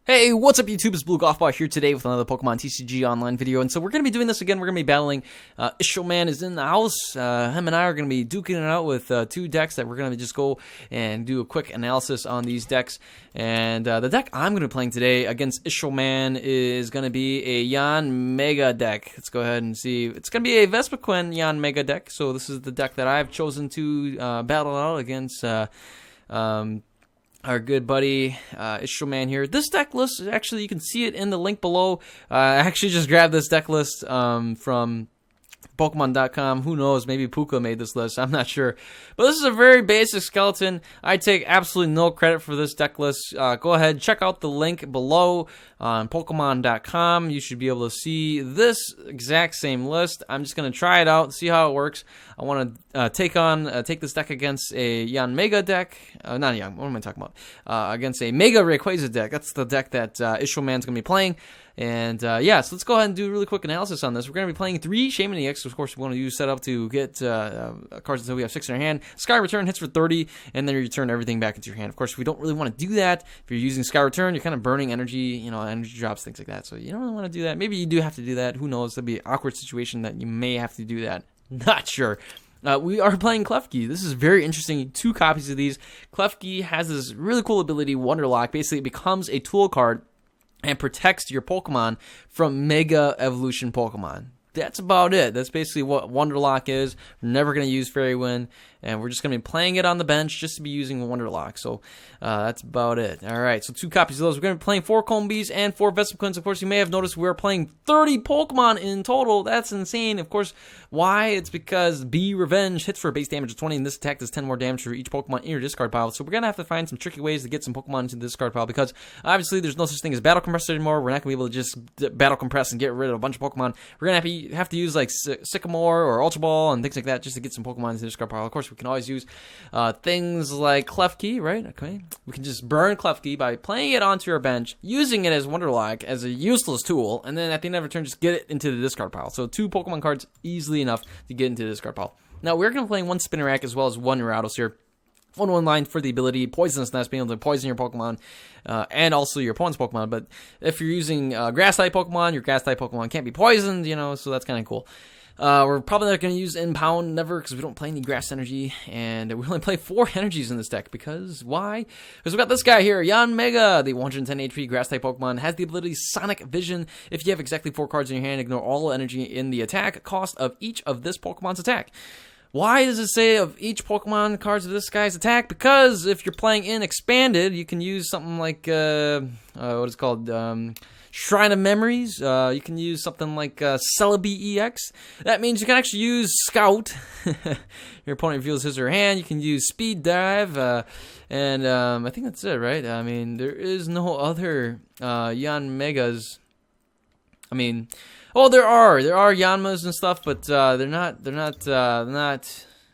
Hey, what's up YouTube? It's abluegolfball here today with another Pokemon TCG online video. And so we're going to be doing this again. We're going to be battling Man is in the house. Him and I are going to be duking it out with two decks that we're going to just go and do a quick analysis on these decks. And the deck I'm going to be playing today against Man is going to be a Yanmega deck. Let's go ahead and see. It's going to be a Vespiquen Yanmega deck. So this is the deck that I've chosen to battle out against our good buddy Man here. This deck list, actually, you can see it in the link below. I actually just grabbed this deck list from Pokemon.com. Who knows? Maybe Puka made this list. I'm not sure. But this is a very basic skeleton. I take absolutely no credit for this deck list. Go ahead, check out the link below on Pokemon.com. You should be able to see this exact same list. I'm just going to try it out, see how it works. I want to take this deck against a Yanmega deck. What am I talking about? Against a Mega Rayquaza deck. That's the deck that Man's going to be playing. And yeah, so let's go ahead and do a really quick analysis on this. We're going to be playing 3 Shaman EX. Of course, we want to use setup to get cards until we have 6 in our hand. Sky Return hits for 30, and then you return everything back into your hand. Of course, we don't really want to do that. If you're using Sky Return, you're kind of burning energy, energy drops, things like that. So you don't really want to do that. Maybe you do have to do that. Who knows? That'd be an awkward situation that you may have to do that. Not sure. We are playing Klefki. This is very interesting. 2 copies of these. Klefki has this really cool ability, Wonderlock. Basically, it becomes a tool card and protects your Pokemon from Mega Evolution Pokemon. That's about it. That's basically what Wonderlock is. We're never going to use Fairy Wind, and we're just going to be playing it on the bench just to be using Wonderlock. So that's about it. All right, so 2 copies of those. We're going to be playing 4 Combees and 4 Vespiquens. Of course, you may have noticed we're playing 30 Pokemon in total. That's insane. Of course, why? It's because B Revenge hits for a base damage of 20, and this attack does 10 more damage for each Pokemon in your discard pile. So we're going to have to find some tricky ways to get some Pokemon into the discard pile, because obviously there's no such thing as Battle Compressor anymore. We're not going to be able to just Battle Compress and get rid of a bunch of Pokemon. We're going to have to use like Sycamore or Ultra Ball and things like that just to get some Pokemon into the discard pile. Of course, we can always use things like Klefki, right? Okay, we can just burn Klefki by playing it onto our bench, using it as Wonderlock as a useless tool, and then at the end of our turn, just get it into the discard pile. So 2 Pokemon cards easily enough to get into the discard pile. Now we're going to be playing 1 Spinarak as well as 1 Rattles here. 1/1 line for the ability Poisonous Nest, being able to poison your Pokemon and also your opponent's Pokemon. But if you're using Grass-type Pokemon, your Grass-type Pokemon can't be poisoned, so that's kind of cool. We're probably not going to use Impound, never, because we don't play any Grass Energy, and we only play 4 energies in this deck, because why? Because we've got this guy here, Yanmega, the 110 HP Grass-type Pokemon, has the ability Sonic Vision. If you have exactly 4 cards in your hand, ignore all energy in the attack cost of each of this Pokemon's attack. Why does it say of each Pokemon cards of this guy's attack? Because if you're playing in Expanded, you can use something like, what is it called, Shrine of Memories. You can use something like Celebi EX. That means you can actually use Scout. Your opponent reveals his or her hand. You can use Speed Dive, and I think that's it, right? I mean, there is no other Yanmegas. I mean, there are Yanmas and stuff, but they're not.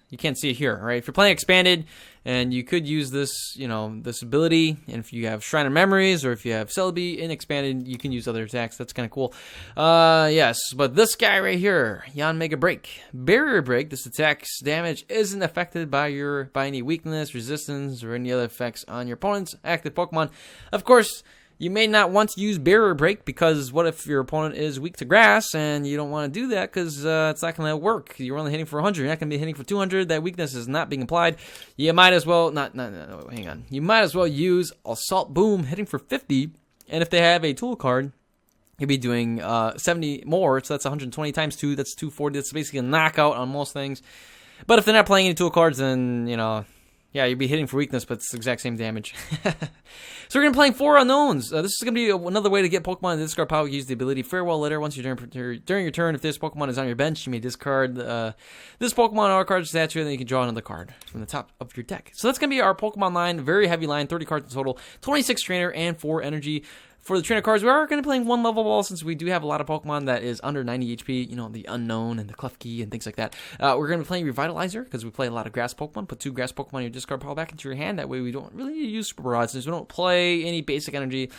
You can't see it here, right? If you're playing Expanded, and you could use this, this ability, and if you have Shrine of Memories, or if you have Celebi in Expanded, you can use other attacks. That's kind of cool. Yes, but this guy right here, Yanmega Break. Barrier Break, this attack's damage isn't affected by any weakness, resistance, or any other effects on your opponent's active Pokemon. Of course, you may not want to use Barrier Break, because what if your opponent is weak to grass, and you don't want to do that because it's not going to work. You're only hitting for 100. You're not going to be hitting for 200. That weakness is not being applied. You might as well hang on. You might as well use Assault Boom, hitting for 50. And if they have a tool card, you'll be doing 70 more. So that's 120 times 2. That's 240. That's basically a knockout on most things. But if they're not playing any tool cards, then yeah, you'd be hitting for weakness, but it's the exact same damage. So we're going to be playing 4 Unknowns. This is going to be another way to get Pokemon in the discard pile. Use the ability Farewell Letter. Once during your turn, if this Pokemon is on your bench, you may discard this Pokemon or card statue, and then you can draw another card from the top of your deck. So that's going to be our Pokemon line. Very heavy line, 30 cards in total, 26 Trainer and 4 Energy. For the trainer cards, we are going to be playing 1 level ball, since we do have a lot of Pokemon that is under 90 HP, the Unknown and the Klefki and things like that. We're going to be playing Revitalizer, because we play a lot of Grass Pokemon. Put 2 Grass Pokemon in your discard pile back into your hand. That way we don't really use Super Rod, since we don't play any basic energy.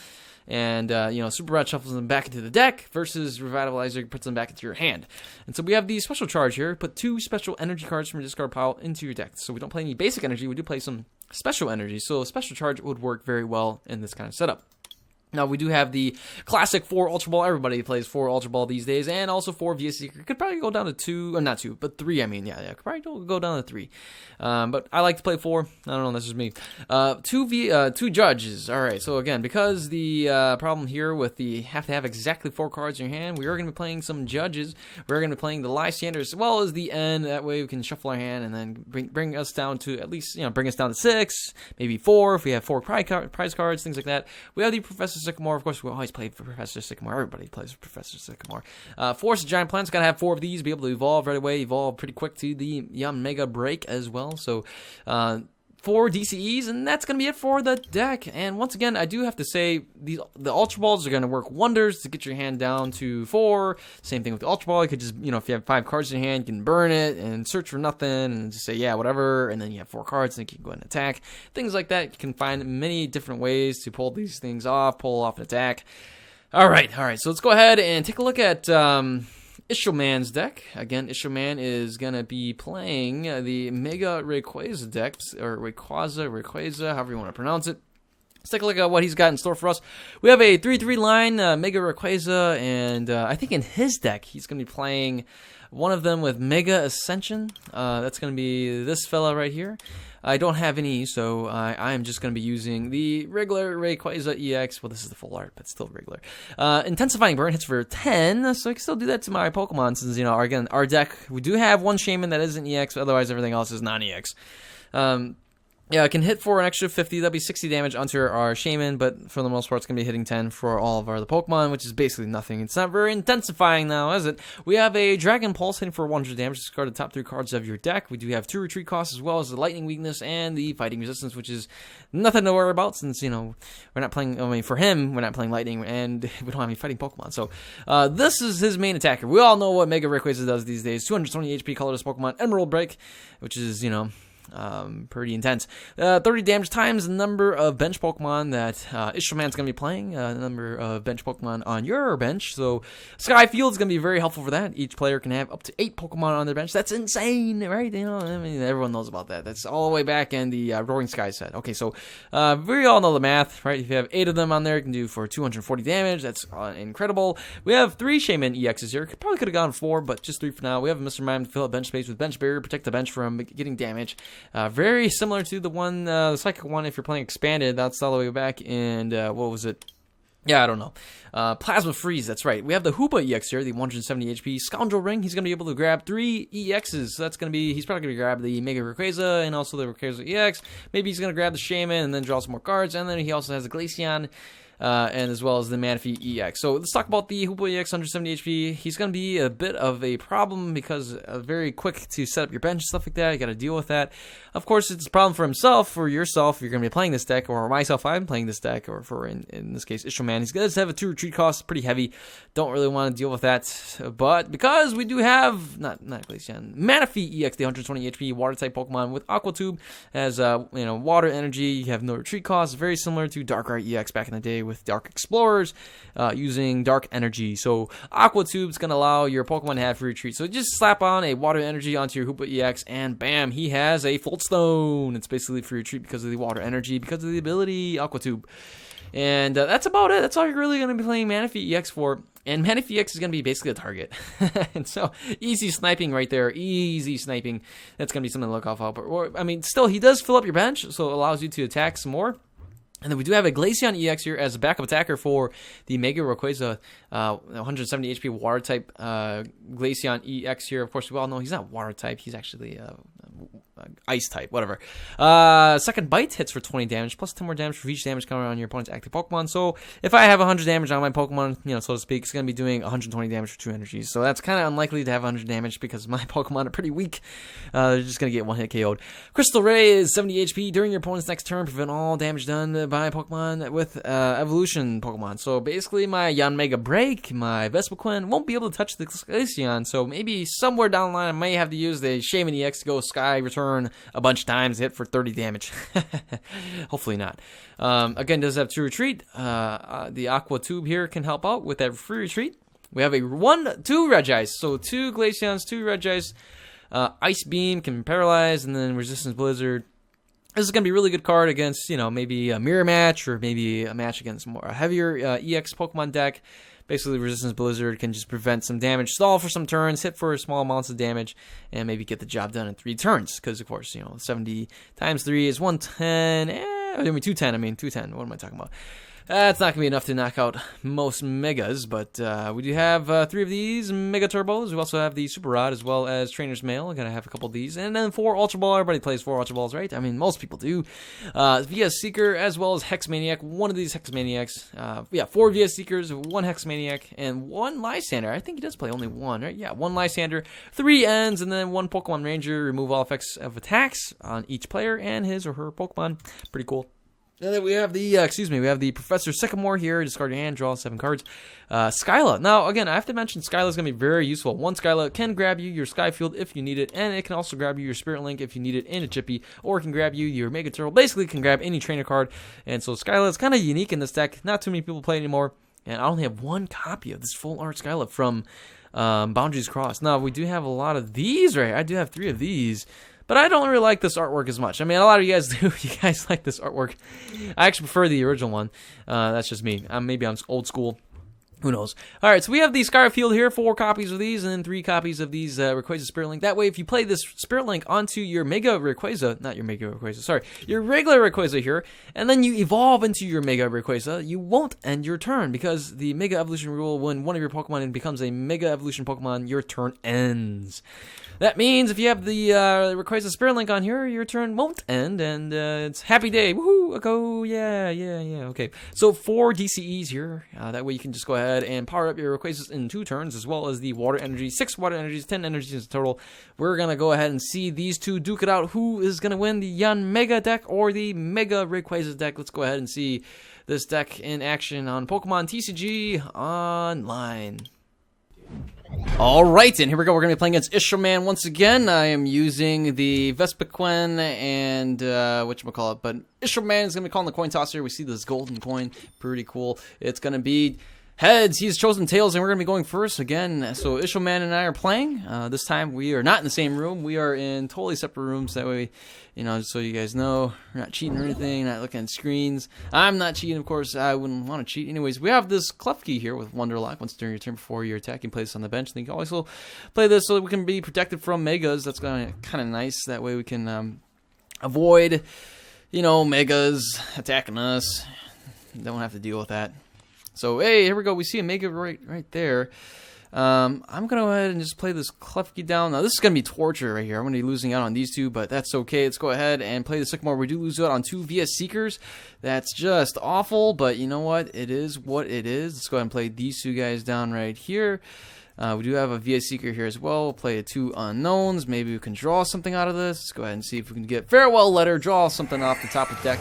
And, Super Rod shuffles them back into the deck, versus Revitalizer puts them back into your hand. And so we have the special charge here. Put 2 special energy cards from your discard pile into your deck. So we don't play any basic energy. We do play some special energy. So a special charge would work very well in this kind of setup. Now, we do have the classic 4 Ultra Ball. Everybody plays 4 Ultra Ball these days. And also 4 VS Secret. Could probably go down to 2. Or not 2, but 3, I mean. Yeah. Could probably go down to 3. But I like to play 4. I don't know. That's just me. 2 judges. All right. So, again, because the problem here with the have to have exactly 4 cards in your hand, we are going to be playing some judges. We're going to be playing the Lysander as well as the N. That way we can shuffle our hand and then bring us down to at least, bring us down to 6, maybe 4 if we have 4 prize cards, things like that. We have the Professor Sycamore. Of course, we always play for Professor Sycamore. Everybody plays for Professor Sycamore. Force Giant Plant's got to have 4 of these, be able to evolve right away, evolve pretty quick to the Yanmega break as well. So, 4 DCEs, and that's going to be it for the deck. And once again, I do have to say, the Ultra Balls are going to work wonders to get your hand down to 4. Same thing with the Ultra Ball. You could just, if you have 5 cards in your hand, you can burn it and search for nothing and just say, yeah, whatever. And then you have 4 cards, and you can go ahead and attack. Things like that. You can find many different ways to pull these things off, pull off an attack. All right. So let's go ahead and take a look at Ishelman's deck. Again, Ishelman is going to be playing the Mega Rayquaza deck, or Rayquaza, however you want to pronounce it. Let's take a look at what he's got in store for us. We have a 3/3 line, Mega Rayquaza, and I think in his deck, he's going to be playing one of them with Mega Ascension. That's going to be this fella right here. I don't have any, so I am just going to be using the regular Rayquaza EX. Well, this is the full art, but still regular. Intensifying Burn hits for 10, so I can still do that to my Pokemon since, again, our deck, we do have one Shaman that isn't EX, but otherwise everything else is non-EX. Yeah, it can hit for an extra 50. That'll be 60 damage onto our Shaman, but for the most part, it's going to be hitting 10 for all of our other Pokemon, which is basically nothing. It's not very intensifying now, is it? We have a Dragon Pulse hitting for 100 damage. Discard the top 3 cards of your deck. We do have 2 retreat costs, as well as the Lightning Weakness and the Fighting Resistance, which is nothing to worry about since, we're not playing, for him, we're not playing Lightning, and we don't have any fighting Pokemon. So, this is his main attacker. We all know what Mega Rayquaza does these days. 220 HP colorless Pokemon, Emerald Break, which is, pretty intense. 30 damage times the number of bench Pokemon that Ishelman's going to be playing. The number of bench Pokemon on your bench. So Sky Field is going to be very helpful for that. Each player can have up to 8 Pokemon on their bench. That's insane, right? Everyone knows about that. That's all the way back in the Roaring Sky set. Okay, so we all know the math, right? If you have 8 of them on there, you can do for 240 damage. That's incredible. We have 3 Shaman EXs here. Probably could have gone 4, but just 3 for now. We have Mr. Mime to fill up bench space with Bench Barrier, protect the bench from getting damage. Very similar to the one, the Psychic one, if you're playing Expanded. That's all the way back, and what was it? Yeah, I don't know. Plasma Freeze, that's right. We have the Hoopa EX here, the 170 HP Scoundrel Ring. He's going to be able to grab 3 EXs. So that's going to be, he's probably going to grab the Mega Rayquaza and also the Rayquaza EX. Maybe he's going to grab the Shaman and then draw some more cards. And then he also has the Glaceon. And as well as the Manaphy EX. So let's talk about the Hoopa EX 170 HP. He's going to be a bit of a problem because very quick to set up your bench, stuff like that. You got to deal with that. Of course, it's a problem for himself, for yourself. You're going to be playing this deck, or myself, I'm playing this deck, or for in this case, Ishelman. He's going to have a 2 retreat cost, pretty heavy. Don't really want to deal with that. But because we do have not Glaceon, Manaphy EX, the 120 HP water type Pokemon with Aqua Tube, has water energy. You have no retreat cost, very similar to Darkrai EX back in the day with Dark Explorers, using Dark Energy. So Aqua Tube's going to allow your Pokemon to have free retreat. So just slap on a Water Energy onto your Hoopa EX, and bam, he has a Volt Stone. It's basically free retreat because of the Water Energy, because of the ability Aqua Tube. And that's about it. That's all you're really going to be playing Manaphy EX for. And Manaphy EX is going to be basically a target. And so, easy sniping right there. Easy sniping. That's going to be something to look off for. Still, he does fill up your bench, so it allows you to attack some more. And then we do have a Glaceon EX here as a backup attacker for the Mega Rayquaza, 170 HP water type Glaceon EX here. Of course, we all know he's not water type. He's actually ice type, whatever. Second Bite hits for 20 damage, plus 10 more damage for each damage counter on your opponent's active Pokemon. So if I have 100 damage on my Pokemon, so to speak, it's going to be doing 120 damage for 2 energies. So that's kind of unlikely to have 100 damage because my Pokemon are pretty weak. They're just going to get 1-hit KO'd. Crystal Ray is 70 HP. During your opponent's next turn, prevent all damage done by Pokemon with evolution Pokemon. So basically, my Yanmega Break, my Vespiquen won't be able to touch the Glaceon. So maybe somewhere down the line, I may have to use the Shaman EX to go Sky Return a bunch of times, hit for 30 damage. Hopefully not. Again, does have 2 retreat. The Aqua Tube here can help out with that free retreat. We have a 2 Regice. So 2 Glaceons, 2 Regice. Ice Beam can paralyze, and then Resistance Blizzard. This is going to be a really good card against, you know, maybe a mirror match or maybe a match against a heavier EX Pokemon deck. Basically, Resistance Blizzard can just prevent some damage, stall for some turns, hit for small amounts of damage, and maybe get the job done in 3 turns. Because, of course, you know, 70 times 3 is 110. I mean, 210. I mean, 210. What am I talking about? That's not going to be enough to knock out most Megas, but we do have 3 of these Mega Turbos. We also have the Super Rod as well as Trainer's Mail. I'm going to have a couple of these. And then 4 Ultra Ball. Everybody plays 4 Ultra Balls, right? I mean, most people do. VS Seeker as well as Hex Maniac. One of these Hex Maniacs. 4 VS Seekers, 1 Hex Maniac, and 1 Lysander. I think he does play only 1, right? Yeah, 1 Lysander, 3 Ends, and then 1 Pokemon Ranger. Remove all effects of attacks on each player and his or her Pokemon. Pretty cool. And then we have the Professor Sycamore here. Discard your hand, draw 7 cards. Skyla. Now, again, I have to mention Skyla is going to be very useful. 1 Skyla can grab you your Sky Field if you need it, and it can also grab you your Spirit Link if you need it in a Chippy, or it can grab you your Mega Turtle. Basically, it can grab any trainer card. And so Skyla is kind of unique in this deck. Not too many people play it anymore. And I only have 1 copy of this full art Skyla from Boundaries Crossed. Now, we do have a lot of these, right? I do have 3 of these. But I don't really like this artwork as much. I mean, a lot of you guys do. You guys like this artwork. I actually prefer the original one. That's just me. Maybe I'm old school. Who knows? All right, so we have the Skyfield here, 4 copies of these, and then 3 copies of these Rayquaza Spirit Link. That way, if you play this Spirit Link onto your Mega Rayquaza, not your Mega Rayquaza, sorry, your regular Rayquaza here, and then you evolve into your Mega Rayquaza, you won't end your turn, because the Mega Evolution rule, when one of your Pokemon becomes a Mega Evolution Pokemon, your turn ends. That means if you have the Rayquaza Spirit Link on here, your turn won't end, and it's happy day. Woohoo! Go! Yeah. Okay. So 4 DCEs here. That way you can just go ahead and power up your Rayquazas in 2 turns, as well as the Water Energy. 6 Water Energies, 10 Energies in total. We're going to go ahead and see these 2 duke it out. Who is going to win, the Yanmega deck or the Mega Rayquaza deck? Let's go ahead and see this deck in action on Pokemon TCG Online. Alright, and here we go. We're going to be playing against Ishelman once again. I am using the Vespiquen and, whatchamacallit, but Ishelman is going to be calling the coin toss here. We see this golden coin. Pretty cool. It's going to be heads. He's chosen tails, and we're going to be going first again. So Ishelman and I are playing. This time we are not in the same room. We are in totally separate rooms. That way, you know, just so you guys know, we're not cheating or anything, not looking at screens. I'm not cheating, of course. I wouldn't want to cheat. Anyways, we have this Klefki here with Wonderlock. Once during your turn before your attack, you can play this on the bench. Then you can also play this so that we can be protected from Megas. That's kind of nice. That way we can avoid, you know, Megas attacking us. Don't have to deal with that. So, hey, here we go. We see a Mega right there. I'm going to go ahead and just play this Klefki down. Now, this is going to be torture right here. I'm going to be losing out on these 2, but that's okay. Let's go ahead and play the Sycamore. We do lose out on 2 VS Seekers. That's just awful, but you know what? It is what it is. Let's go ahead and play these 2 guys down right here. We do have a VS Seeker here as well. We'll play 2 Unknowns. Maybe we can draw something out of this. Let's go ahead and see if we can get Farewell Letter, draw something off the top of the deck.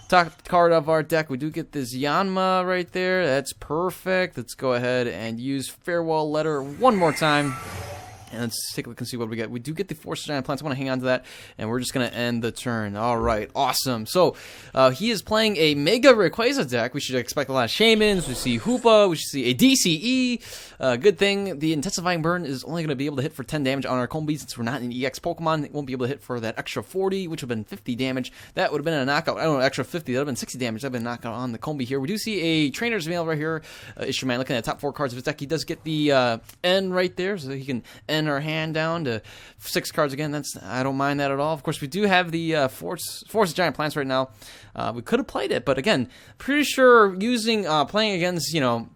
Top card of our deck, we do get this Yanma right there. That's perfect. Let's go ahead and use Farewell Letter one more time. And let's take a look and see what we get. We do get the Force Giant Plants. I want to hang on to that. And we're just going to end the turn. All right. Awesome. So, he is playing a Mega Rayquaza deck. We should expect a lot of Shamans. We see Hoopa. We should see a DCE. Good thing, the Intensifying Burn is only going to be able to hit for 10 damage on our Combi since we're not an EX Pokemon. It won't be able to hit for that extra 40, which would have been 50 damage. That would have been a knockout. I don't know, extra 50. That would have been 60 damage. That would have been a knockout on the Combi here. We do see a Trainer's Mail right here. Ishelman looking at the top 4 cards of his deck. He does get the N right there, so he can end our hand down to 6 cards again. I don't mind that at all. Of course, we do have the Force Giant Plants right now. We could have played it, but again, pretty sure using playing against, you know,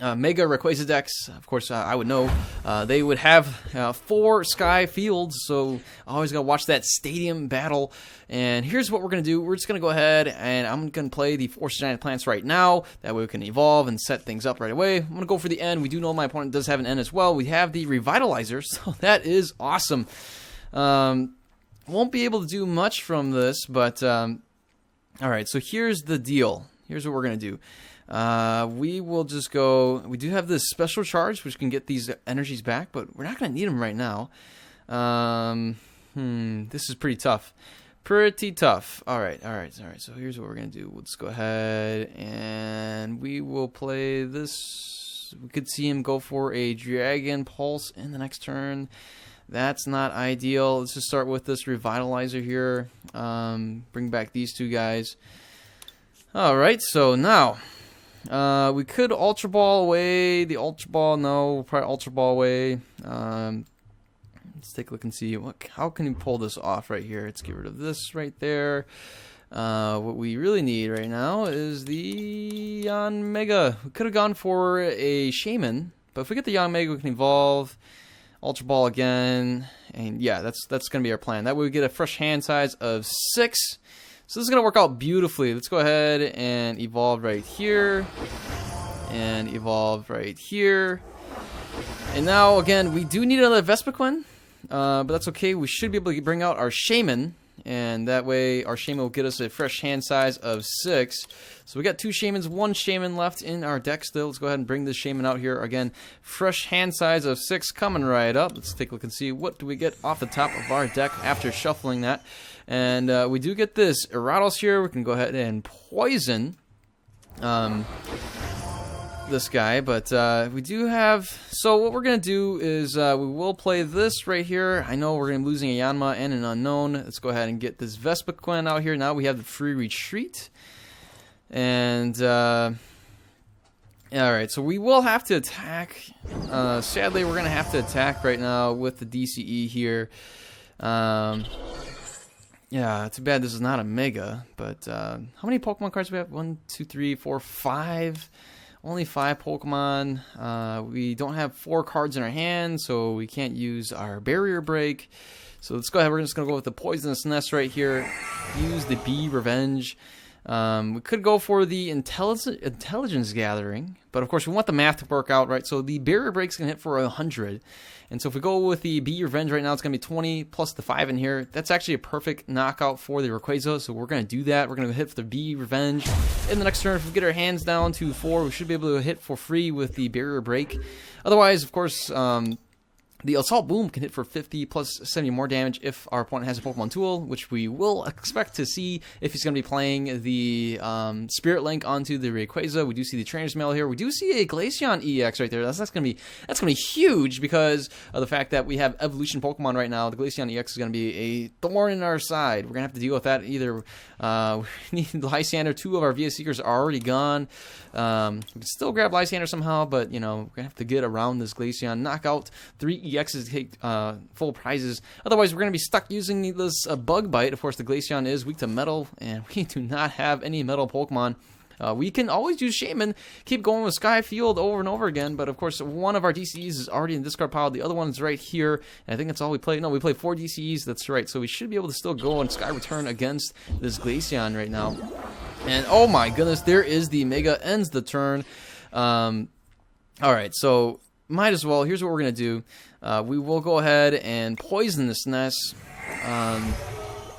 Mega Rayquaza decks, of course, I would know, they would have 4 Sky Fields, so I always got to watch that stadium battle. And here's what we're going to do. We're just going to go ahead, and I'm going to play the Force Giant Plants right now. That way we can evolve and set things up right away. I'm going to go for the N. We do know my opponent does have an N as well. We have the Revitalizer, so that is awesome. Won't be able to do much from this, but, alright, so here's the deal. Here's what we're going to do. We will just go. We do have this special charge, which can get these energies back, but we're not going to need them right now. This is pretty tough. Pretty tough. All right. So here's what we're going to do. Let's go ahead and we will play this. We could see him go for a Dragon Pulse in the next turn. That's not ideal. Let's just start with this Revitalizer here. Bring back these two guys. Alright, so now we could Ultra Ball away. The Ultra Ball, no, we'll probably Ultra Ball away. Let's take a look and see how can we pull this off right here. Let's get rid of this right there. What we really need right now is the Yanmega. We could have gone for a Shaman, but if we get the Yanmega, we can evolve, Ultra Ball again, and yeah, that's going to be our plan. That way we get a fresh hand size of 6. So this is going to work out beautifully. Let's go ahead and evolve right here, and evolve right here. And now, again, we do need another Vespiquen, but that's okay. We should be able to bring out our Shaman, and that way our Shaman will get us a fresh hand size of 6. So we got 2 Shamans, 1 Shaman left in our deck still. Let's go ahead and bring this Shaman out here. Again, fresh hand size of 6 coming right up. Let's take a look and see what do we get off the top of our deck after shuffling that. And we do get this Erados here. We can go ahead and poison this guy, but we do have, so what we're going to do is we will play this right here. I know we're going to be losing a Yanma and an Unknown. Let's go ahead and get this Vespiquen out here. Now we have the free retreat. And alright, so we will have to attack. Sadly, we're going to have to attack right now with the DCE here. Yeah, too bad this is not a Mega, but how many Pokemon cards do we have? 1, 2, 3, 4, 5. Only 5 Pokemon. We don't have 4 cards in our hand, so we can't use our Barrier Break. So let's go ahead. We're just going to go with the Poisonous Nest right here. Use the Bee Revenge. We could go for the Intelligence Gathering, but of course we want the math to work out, right? So the Barrier Break's going to hit for 100. And so if we go with the Bee Revenge right now, it's going to be 20 plus the 5 in here. That's actually a perfect knockout for the Rayquaza, so we're going to do that. We're going to hit for the Bee Revenge. In the next turn, if we get our hands down to 4, we should be able to hit for free with the Barrier Break. Otherwise, of course, the Assault Boom can hit for 50 plus 70 more damage if our opponent has a Pokemon Tool, which we will expect to see if he's going to be playing the Spirit Link onto the Rayquaza. We do see the Trainer's Mail here. We do see a Glaceon EX right there. That's going to be huge because of the fact that we have Evolution Pokemon right now. The Glaceon EX is going to be a thorn in our side. We're going to have to deal with that. Either we need Lysander. 2 of our VS Seekers are already gone. We can still grab Lysander somehow, but you know, we're going to have to get around this Glaceon. Knock out 3 EXs to take full prizes. Otherwise, we're going to be stuck using this Bug Bite. Of course, the Glaceon is weak to Metal, and we do not have any Metal Pokemon. We can always use Shaman, keep going with Sky Field over and over again, but of course, one of our DCEs is already in the discard pile. The other one's right here, and I think that's all we play. No, we play 4 DCEs, that's right. So we should be able to still go on Sky Return against this Glaceon right now. And oh my goodness, there is the Mega, ends the turn. Alright, so might as well, here's what we're going to do. We will go ahead and poison this nest.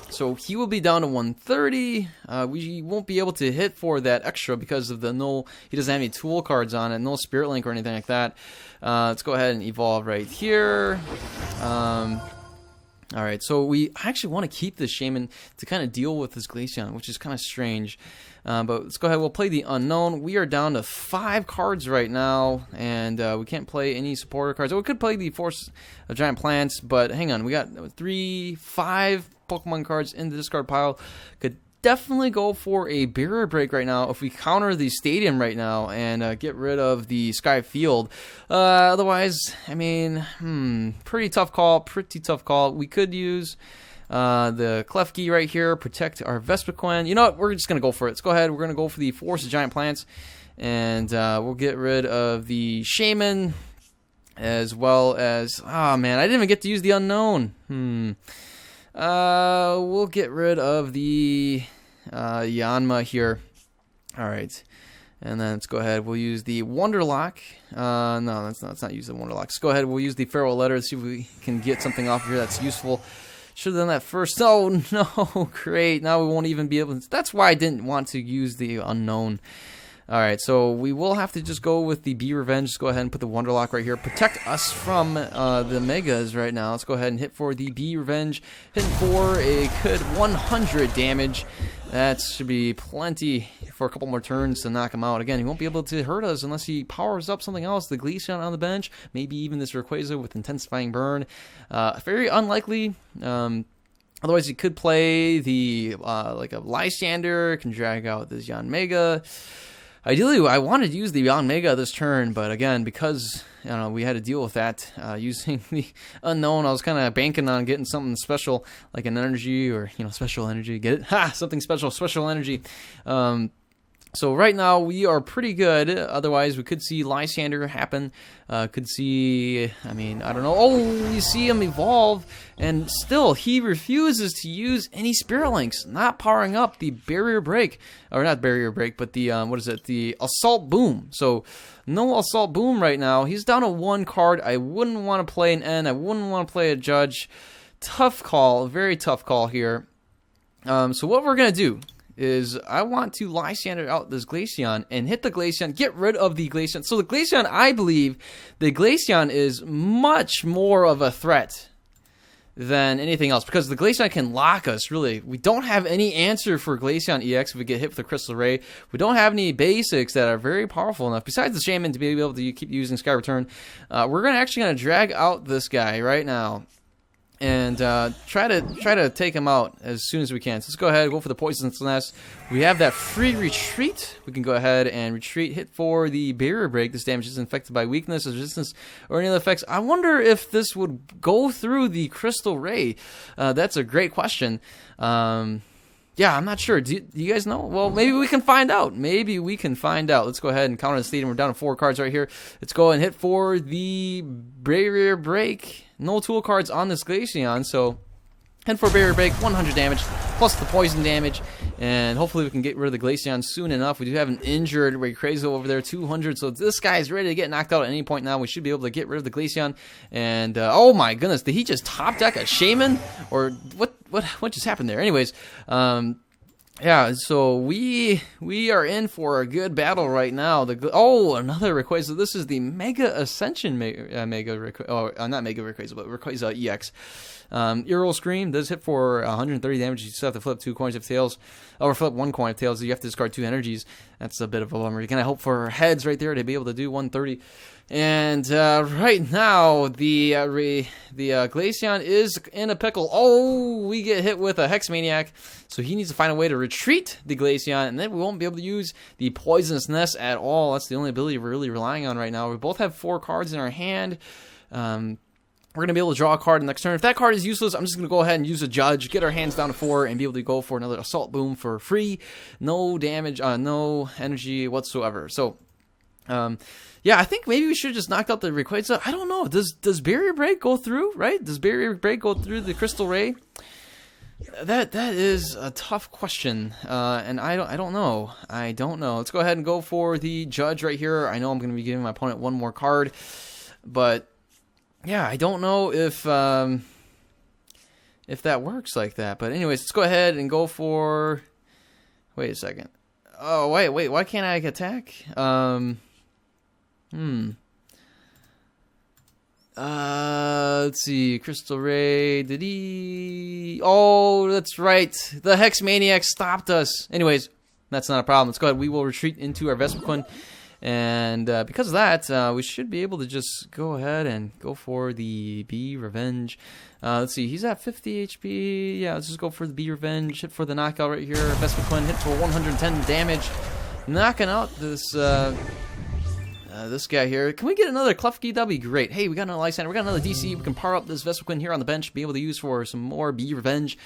So he will be down to 130. We won't be able to hit for that extra because of the he doesn't have any tool cards on it, no Spirit Link or anything like that. Let's go ahead and evolve right here. Alright, so we actually want to keep this Shaman to kind of deal with this Glaceon, which is kind of strange. But let's go ahead, we'll play the Unknown. We are down to 5 cards right now, and we can't play any supporter cards. We could play the Force of Giant Plants, but hang on, we got 5 Pokemon cards in the discard pile. Could definitely go for a Barrier Break right now if we counter the Stadium right now and get rid of the Sky Field. Otherwise, I mean, pretty tough call, We could use the Klefki right here, protect our Vespiquen. You know what, we're just going to go for it. Let's go ahead, we're going to go for the Force of Giant Plants, and we'll get rid of the Shaman, as well as, oh man, I didn't even get to use the Unknown. We'll get rid of the Yanma here. Alright. And then let's go ahead. We'll use the Wonderlock. No, let's not use the Wonderlock. Let's go ahead. We'll use the Farewell Letter. See if we can get something off here that's useful. Should have done that first. Oh, no. Great. Now we won't even be able to. That's why I didn't want to use the Unknown. Alright, so we will have to just go with the Bee Revenge. Just go ahead and put the Wonderlock right here. Protect us from the Megas right now. Let's go ahead and hit for the Bee Revenge. Hitting for a good 100 damage. That should be plenty for a couple more turns to knock him out. Again, he won't be able to hurt us unless he powers up something else. The Glaceon on the bench, maybe even this Rayquaza with Intensifying Burn. Very unlikely. Otherwise, he could play the like a Lysander, can drag out this Yanmega. Ideally, I wanted to use the Yanmega this turn, but again, because we had to deal with that using the unknown, I was kind of banking on getting something special, like an energy or special energy. Get it? Ha! Something special, special energy. So right now we are pretty good. Otherwise, we could see Lysander happen. Could see, I don't know. Oh, you see him evolve, and still he refuses to use any Spirit Links, not powering up the Barrier Break, or not Barrier Break, but the what is it? The Assault Boom. So no Assault Boom right now. He's down to one card. I wouldn't want to play an N. I wouldn't want to play a Judge. Tough call, very tough call here. So what we're gonna do is I want to Lysander out this Glaceon and hit the Glaceon, get rid of the Glaceon. So the Glaceon, I believe, the Glaceon is much more of a threat than anything else because the Glaceon can lock us, really. We don't have any answer for Glaceon EX if we get hit with a Crystal Ray. We don't have any basics that are very powerful enough, besides the Shaman, to be able to keep using Sky Return. We're actually going to drag out this guy right now and try to take him out as soon as we can. So let's go ahead and go for the Poisonous Nest. We have that free retreat. We can go ahead and retreat, hit for the Barrier Break. This damage is infected by weakness, resistance, or any other effects. I wonder if this would go through the Crystal Ray. That's a great question. Yeah, I'm not sure. Do you guys know? Well, maybe we can find out. Maybe we can find out. Let's go ahead and counter the stadium. We're down to 4 cards right here. Let's go and hit for the Barrier Break. No tool cards on this Glaceon, so hit for Barrier Break, 100 damage, plus the poison damage, and hopefully we can get rid of the Glaceon soon enough. We do have an injured Rayquaza over there, 200, so this guy is ready to get knocked out at any point now. We should be able to get rid of the Glaceon, and oh my goodness, did he just top deck a Shaman? Or what just happened there? Anyways, yeah, so we are in for a good battle right now. Another Rayquaza. This is the Mega Ascension Mega Rayquaza. Oh, not Mega Rayquaza, but Rayquaza EX. Earl Scream does hit for 130 damage. You still have to flip 2 coins of tails, or flip 1 coin of tails. You have to discard 2 energies. That's a bit of a bummer. You kind of hope for heads right there to be able to do 130. And right now, the Glaceon is in a pickle. Oh, we get hit with a Hex Maniac, so he needs to find a way to retreat the Glaceon, and then we won't be able to use the Poisonous Nest at all. That's the only ability we're really relying on right now. We both have 4 cards in our hand. We're going to be able to draw a card next turn. If that card is useless, I'm just going to go ahead and use a Judge, get our hands down to 4, and be able to go for another Assault Boom for free. No damage, no energy whatsoever. So, yeah, I think maybe we should have just knocked out the Rayquaza. I don't know. Does Barrier Break go through, right? Does Barrier Break go through the Crystal Ray? That is a tough question, and I don't know. I don't know. Let's go ahead and go for the Judge right here. I know I'm going to be giving my opponent 1 more card, but yeah, I don't know if that works like that. But anyways, let's go ahead and go for. Wait a second. Oh wait. Why can't I attack? Let's see. Crystal Ray. Did he? Oh, that's right. The Hex Maniac stopped us. Anyways, that's not a problem. Let's go ahead. We will retreat into our Vespiquen. And because of that, we should be able to just go ahead and go for the Bee Revenge. Let's see, he's at 50 HP. Yeah, let's just go for the Bee Revenge. Hit for the knockout right here. Vespiquen hit for 110 damage. Knocking out this this guy here. Can we get another Klefki? That'd be great. Hey, we got another Lysander. We got another DC. We can power up this Vespiquen here on the bench. Be able to use for some more Bee Revenge.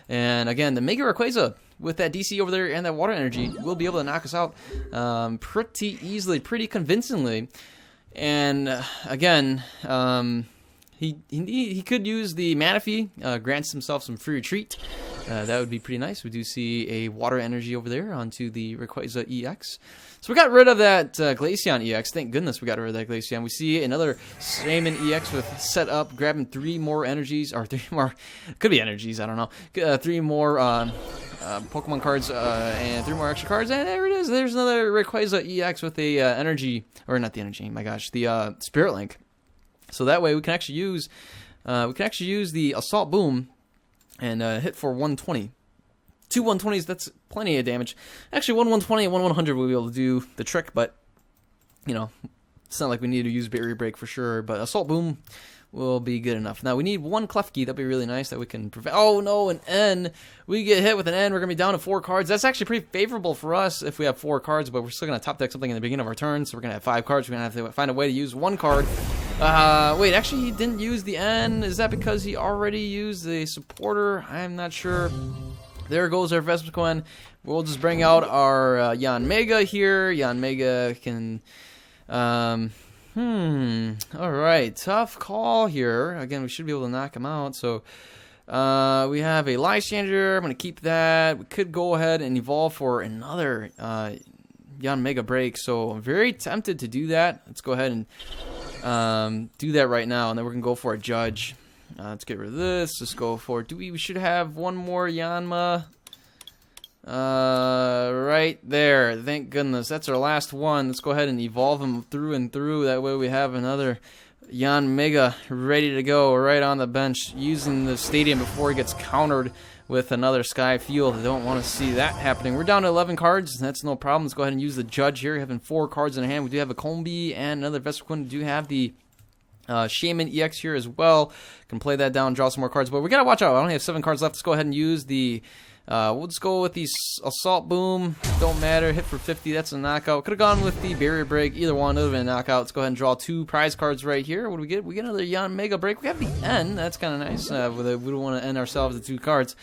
And again, the Mega Rayquaza with that DC over there and that water energy will be able to knock us out pretty easily, pretty convincingly. And again, he could use the Manaphy, grants himself some free retreat. That would be pretty nice. We do see a water energy over there onto the Rayquaza EX. So we got rid of that Glaceon EX. Thank goodness we got rid of that Glaceon. We see another Shaman EX with set up, grabbing 3 more energies, or 3 more, could be energies, I don't know. 3 more Pokemon cards and 3 more extra cards, and there it is. There's another Rayquaza EX with a energy, or not the energy, my gosh, the Spirit Link. So that way we can actually use the Assault Boom and hit for 120. 2 120s, that's plenty of damage. Actually, 1 120 and 1 100 will be able to do the trick, but, you know, it's not like we need to use Barrier Break for sure, but Assault Boom will be good enough. Now, we need 1 Klefki. That'd be really nice that we can prevent. Oh, no, an N. We get hit with an N. We're going to be down to 4 cards. That's actually pretty favorable for us if we have 4 cards, but we're still going to top deck something in the beginning of our turn, so we're going to have 5 cards. We're going to have to find a way to use 1 card. Wait, actually, he didn't use the N. Is that because he already used the supporter? I'm not sure. There goes our Vespiquen. We'll just bring out our Yanmega here. Yanmega can... Alright, tough call here. Again, we should be able to knock him out. So, we have a Lysander. I'm going to keep that. We could go ahead and evolve for another Yanmega break. So, I'm very tempted to do that. Let's go ahead and do that right now. And then we're going to go for a Judge. Let's get rid of this. Let's go for... We should have one more Yanma. Right there. Thank goodness. That's our last one. Let's go ahead and evolve him through and through. That way we have another Yanmega ready to go right on the bench using the stadium before he gets countered with another Sky Field. I don't want to see that happening. We're down to 11 cards. That's no problem. Let's go ahead and use the Judge here. Having 4 cards in hand. We do have a Combi and another Vespiquen. We do have the Shaman EX here as well. Can play that down, draw some more cards. But we got to watch out. I only have 7 cards left. Let's go ahead and use the... we'll just go with the Assault Boom. Don't matter. Hit for 50. That's a knockout. Could have gone with the Barrier Break. Either one would have been a knockout. Let's go ahead and draw 2 prize cards right here. What do we get? We get another Yanmega Break. We have the N. That's kind of nice. We don't want to end ourselves with 2 cards.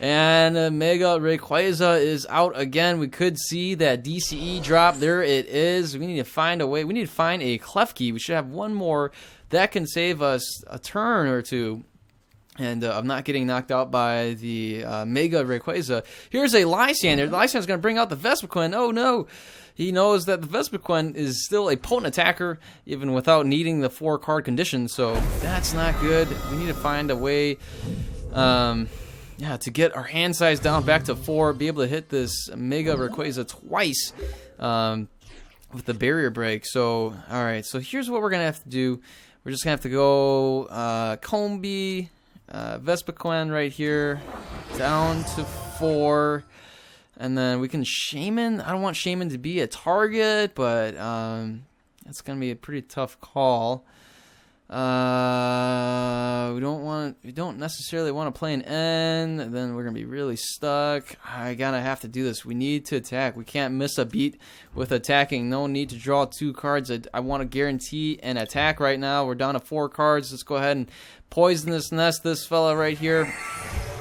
And Mega Rayquaza is out again. We could see that DCE drop. There it is. We need to find a way. We need to find a Klefki. We should have one more that can save us a turn or 2. And I'm not getting knocked out by the Mega Rayquaza. Here's a Lysander. The Lysander's going to bring out the Vespiquen. Oh, no. He knows that the Vespiquen is still a potent attacker, even without needing the 4-card condition. So that's not good. We need to find a way to get our hand size down back to 4, be able to hit this Mega Rayquaza twice with the Barrier Break. So, all right. So here's what we're going to have to do. We're just going to have to go Combi... Vespiquen right here, down to 4, and then we can Shaman. I don't want Shaman to be a target, but that's gonna be a pretty tough call. We don't necessarily want to play an N, and then we're gonna be really stuck. I gotta have to do this. We need to attack. We can't miss a beat with attacking. No need to draw 2 cards. I want to guarantee an attack right now. We're down to 4 cards. Let's go ahead and Poisonous Nest this fella right here.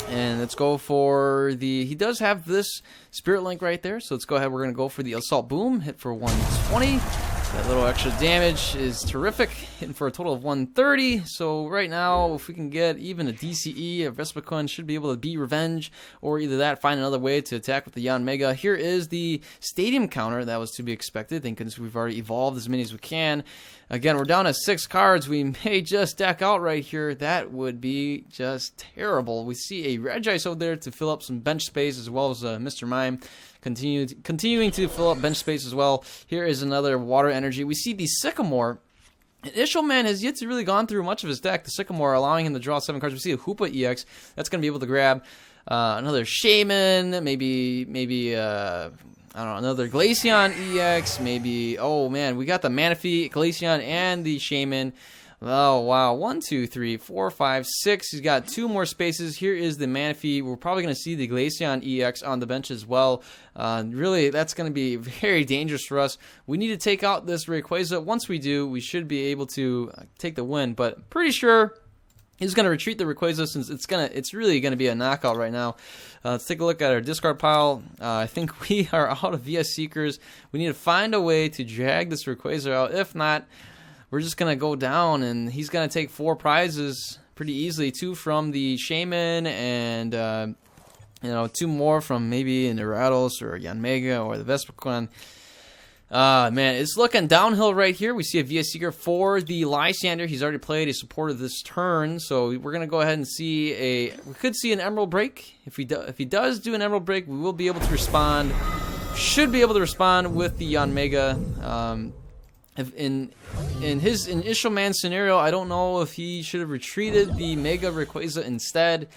And let's go for the... He does have this Spirit Link right there, so let's go ahead. We're going to go for the Assault Boom. Hit for 120. That little extra damage is terrific. Hitting for a total of 130. So right now, if we can get even a DCE, a Vespiquen should be able to beat Revenge, or either that, find another way to attack with the Yanmega. Here is the Stadium counter. That was to be expected. Thank goodness we've already evolved as many as we can. Again, we're down to 6 cards. We may just deck out right here. That would be just terrible. We see a Regice over there to fill up some bench space, as well as Mr. Mime continuing to fill up bench space as well. Here is another Water Energy. We see the Sycamore. Initial Man has yet to really gone through much of his deck. The Sycamore allowing him to draw 7 cards. We see a Hoopa EX. That's going to be able to grab another Shaman, maybe I don't know, another Glaceon EX, maybe. Oh man, we got the Manaphy, Glaceon, and the Shaman. Oh wow, 1, 2, 3, 4, 5, 6. He's got 2 more spaces. Here is the Manaphy. We're probably going to see the Glaceon EX on the bench as well. Really, that's going to be very dangerous for us. We need to take out this Rayquaza. Once we do, we should be able to take the win. But pretty sure he's going to retreat the Rayquaza since it's really going to be a knockout right now. Let's take a look at our discard pile. I think we are out of VS Seekers. We need to find a way to drag this Rayquaza out. If not, we're just going to go down, and he's going to take 4 prizes pretty easily. 2 from the Shaman, and 2 more from maybe an Erados or a Yanmega or the Vespiquen. Man, it's looking downhill right here. We see a VS Seeker for the Lysander. He's already played a supporter this turn, so we're going to go ahead and see we could see an Emerald Break. If he does do an Emerald Break, we will be able to respond. Should be able to respond with the Yanmega. In his initial man scenario, I don't know if he should have retreated the Mega Rayquaza instead.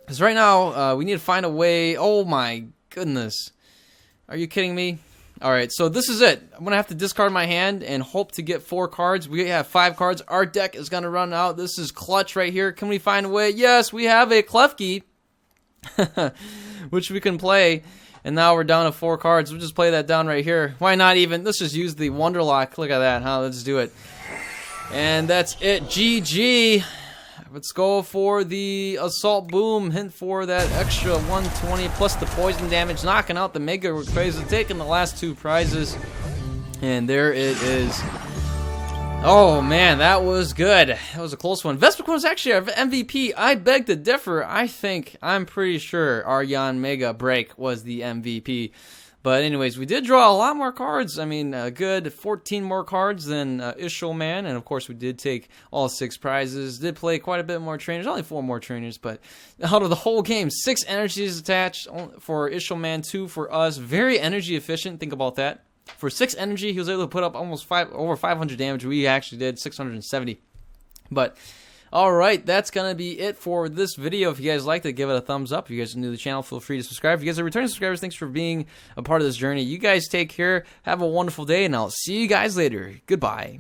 Because right now, we need to find a way. Oh my goodness. Are you kidding me? Alright, so this is it. I'm going to have to discard my hand and hope to get 4 cards. We have 5 cards. Our deck is going to run out. This is clutch right here. Can we find a way? Yes, we have a Klefki, which we can play. And now we're down to 4 cards. We'll just play that down right here. Why not even? Let's just use the Wonderlock. Look at that, huh? Let's do it. And that's it. GG. Let's go for the Assault Boom. Hint for that extra 120 plus the poison damage. Knocking out the Mega Rayquaza. Taking the last 2 prizes. And there it is. Oh, man, that was good. That was a close one. Vespiquen was actually our MVP. I beg to differ. I'm pretty sure our Yanmega break was the MVP. But anyways, we did draw a lot more cards. I mean, a good 14 more cards than Ishul Man. And, of course, we did take all 6 prizes. Did play quite a bit more trainers. Only 4 more trainers. But out of the whole game, 6 energies attached for Ishul Man, 2 for us. Very energy efficient. Think about that. For 6 energy, he was able to put up almost over 500 damage. We actually did 670. But... alright, that's going to be it for this video. If you guys liked it, give it a thumbs up. If you guys are new to the channel, feel free to subscribe. If you guys are returning subscribers, thanks for being a part of this journey. You guys take care. Have a wonderful day, and I'll see you guys later. Goodbye.